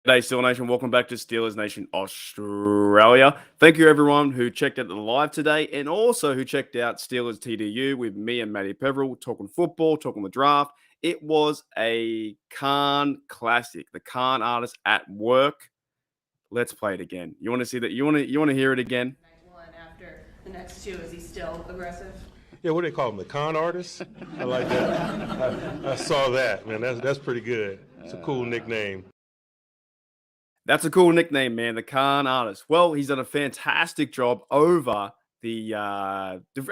G'day, Steeler Nation. Welcome back to Steelers Nation Australia. Thank you, everyone who checked out the live today and also who checked out Steelers TDU with me and Matty Peveril talking football, talking the draft. It was a Khan classic. The Khan artist at work. Let's play it again. You want to see that? You want to hear it again? Night one after the next two, is he still aggressive? Yeah, what do they call them? The con artists? I like that. I saw that, man. That's pretty good. It's a cool nickname. That's a cool nickname, man. The Khan artist. Well, he's done a fantastic job over the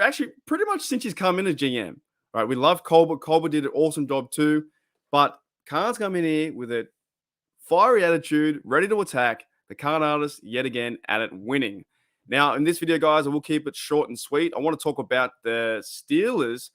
actually pretty much since he's come in as GM. Right, we love Colbert. Colbert did an awesome job too, but Khan's come in here with a fiery attitude, ready to attack. The Khan artist yet again at it, winning. Now, in this video, guys, I will keep it short and sweet. I want to talk about the Steelers.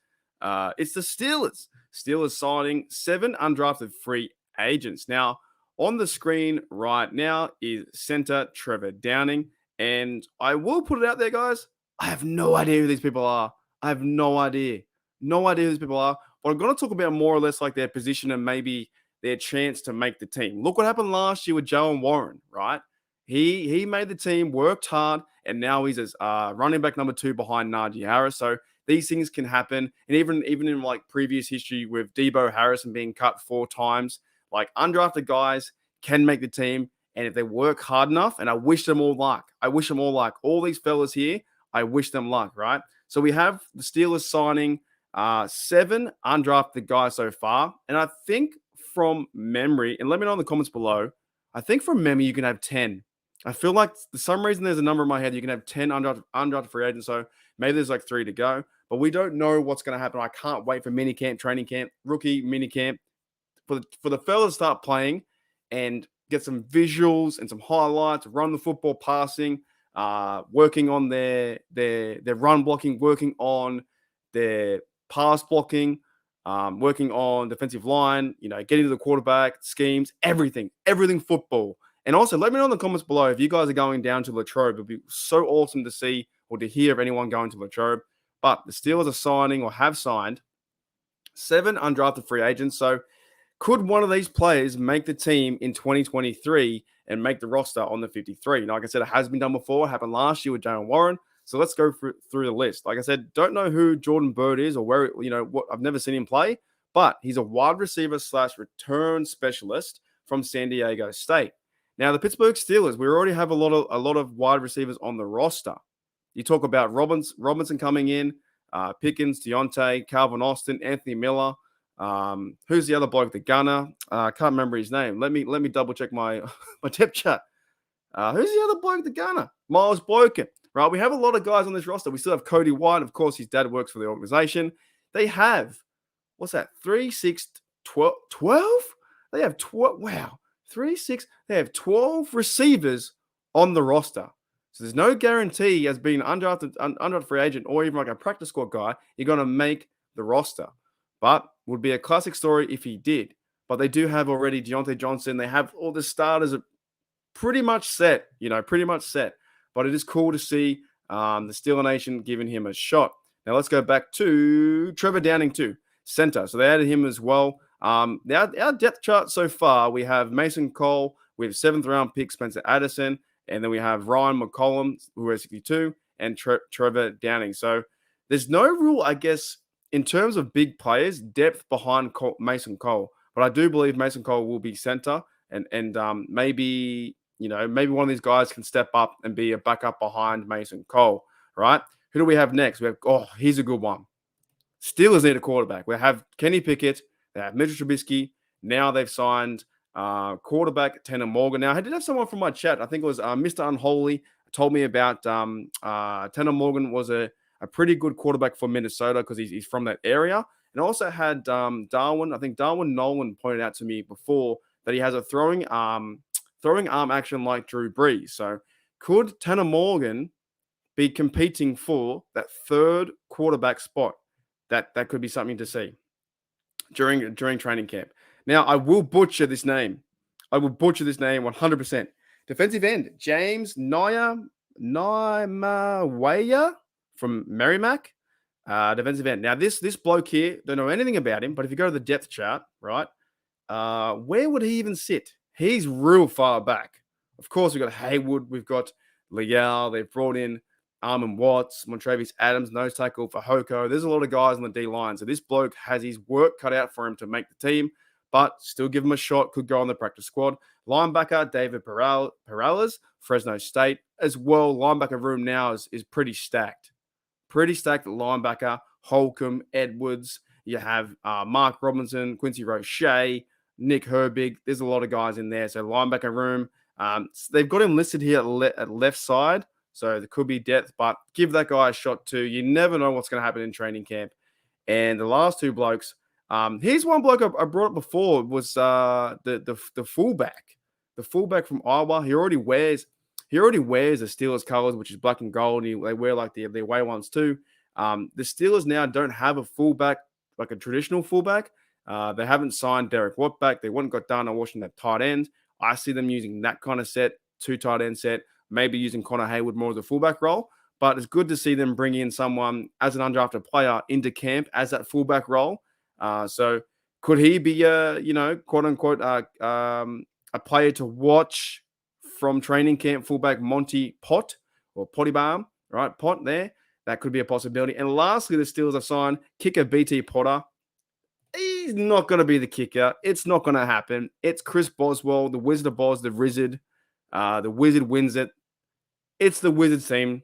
It's the Steelers. Steelers signing 7 undrafted free agents. Now, on the screen right now is center Trevor Downing. And I will put it out there, guys. I have no idea who these people are. I have no idea. No idea who these people are. But I'm going to talk about more or less like their position and maybe their chance to make the team. Look what happened last year with Jalen Warren, right? He made the team, worked hard, and now he's as running back number 2 behind Najee Harris. So these things can happen. And even in like previous history with Debo Harrison being cut 4 times, like undrafted guys can make the team. And if they work hard enough, and I wish them all luck. I wish them all luck. All these fellas here, I wish them luck, right? So we have the Steelers signing 7 undrafted guys so far. And I think from memory, and let me know in the comments below, I think from memory you can have 10. I feel like for some reason there's a number in my head. You can have 10 undrafted free agents. So maybe there's like 3 to go. But we don't know what's going to happen. I can't wait for minicamp, training camp, rookie minicamp for the fellas to start playing and get some visuals and some highlights, run the football passing, working on their run blocking, working on their pass blocking, working on defensive line, getting to the quarterback, schemes, everything football. And also, let me know in the comments below if you guys are going down to Latrobe. It would be so awesome to see or to hear of anyone going to Latrobe. But the Steelers are signing or have signed 7 undrafted free agents. So could one of these players make the team in 2023 and make the roster on the 53? Like I said, it has been done before. It happened last year with Jalen Warren. So let's go through the list. Like I said, don't know who Jordan Bird is or where, what I've never seen him play, but he's a wide receiver / return specialist from San Diego State. Now, the Pittsburgh Steelers, we already have a lot of wide receivers on the roster. You talk about Robinson coming in, Pickens, Deontay, Calvin Austin, Anthony Miller. Who's the other bloke? The gunner. I can't remember his name. Let me double check my depth chart. Who's the other bloke? The gunner. Miles Boykin. Right. We have a lot of guys on this roster. We still have Cody White. Of course, his dad works for the organization. They have, what's that? 3, 6, 12? They have 12. Wow. 3, 6. They have 12 receivers on the roster. So there's no guarantee as being undrafted free agent or even like a practice squad guy, you're going to make the roster. But would be a classic story if he did. But they do have already Deontay Johnson. They have all the starters pretty much set, But it is cool to see the Steeler Nation giving him a shot. Now let's go back to Trevor Downing too, center. So they added him as well. Our depth chart so far, we have Mason Cole, we have 7th round pick Spencer Addison, and then we have Ryan McCollum, who is 62, and Trevor Downing. So there's no rule, I guess, in terms of big players, depth behind Mason Cole. But I do believe Mason Cole will be center, and maybe one of these guys can step up and be a backup behind Mason Cole, right? Who do we have next? We have, here's a good one. Steelers need a quarterback. We have Kenny Pickett. They have Mitchell Trubisky. Now they've signed quarterback Tanner Morgan. Now, I did have someone from my chat. I think it was Mr. Unholy told me about Tanner Morgan was a pretty good quarterback for Minnesota because he's from that area. And also had Darwin. I think Darwin Nolan pointed out to me before that he has a throwing arm action like Drew Brees. So could Tanner Morgan be competing for that 3rd quarterback spot? That could be something to see during training camp. Now, I will butcher this name. 100%. Defensive end, James Naimawaya from Merrimack. Defensive end. Now, this bloke here, don't know anything about him, but if you go to the depth chart, right, where would he even sit? he's real far back. Of course, we've got Haywood, we've got Leal, they've brought in Armand Watts, Montravius Adams, nose tackle for Hoko. There's a lot of guys on the D line. So this bloke has his work cut out for him to make the team, but still give him a shot. Could go on the practice squad. Linebacker David Perales, Fresno State as well. Linebacker room now is pretty stacked. Pretty stacked at linebacker. Holcomb, Edwards. You have Mark Robinson, Quincy Roche, Nick Herbig. There's a lot of guys in there. So linebacker room. They've got him listed here at left side. So there could be depth, but give that guy a shot too. You never know what's going to happen in training camp. And the last two blokes, here's one bloke I brought up before, was the fullback. The fullback from Iowa. He already wears the Steelers colors, which is black and gold. And they wear like the away ones too. The Steelers now don't have a fullback, like a traditional fullback. They haven't signed Derek Watt back. They wouldn't got done on Washington at tight end. I see them using that kind of set, 2 tight end set, maybe using Connor Haywood more as a fullback role. But it's good to see them bring in someone as an undrafted player into camp as that fullback role. So could he be quote unquote, a player to watch from training camp, fullback Monty Pott or Pottybarn, right? Pott there. That could be a possibility. And lastly, the Steelers have signed kicker BT Potter. He's not going to be the kicker. It's not going to happen. It's Chris Boswell, the Wizard of Boz, the Wizard. The Wizard wins it. It's the Wizards team.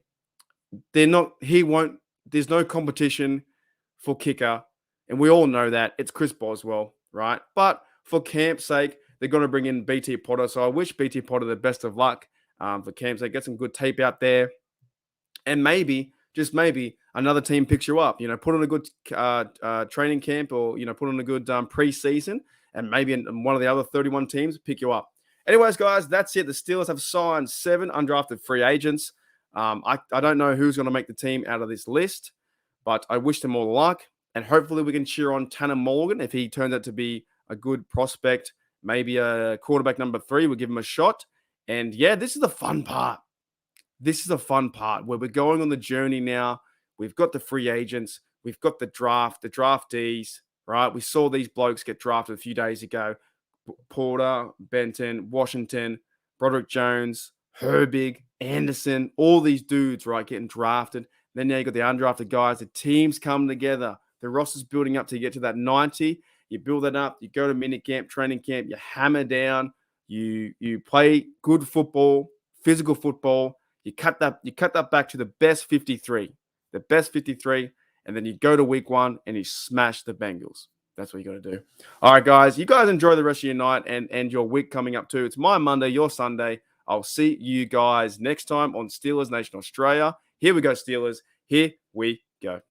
There's no competition for kicker. And we all know that. It's Chris Boswell, right? But for camp's sake, they're going to bring in BT Potter. So I wish BT Potter the best of luck for camp's sake. Get some good tape out there. And maybe, just maybe, another team picks you up. Put on a good training camp, or, put on a good preseason, and maybe one of the other 31 teams pick you up. Anyways, guys, that's it. The Steelers have signed 7 undrafted free agents. I don't know who's going to make the team out of this list, but I wish them all luck. And hopefully we can cheer on Tanner Morgan if he turns out to be a good prospect. Maybe a quarterback number 3. We'll give him a shot. And yeah, this is the fun part. This is the fun part where we're going on the journey now. We've got the free agents. We've got the draft, the draftees, right? We saw these blokes get drafted a few days ago. Porter, Benton, Washington, Broderick Jones, Herbig, Anderson, all these dudes, right, getting drafted. Then now you got the undrafted guys. The teams come together. The roster's building up to get to that 90. You build that up. You go to minicamp, training camp. You hammer down. You play good football, physical football. You cut that back to the best 53. The best 53. And then you go to week 1 and you smash the Bengals. That's what you got to do. All right, guys. You guys enjoy the rest of your night and your week coming up too. It's my Monday, your Sunday. I'll see you guys next time on Steelers Nation Australia. Here we go, Steelers. Here we go.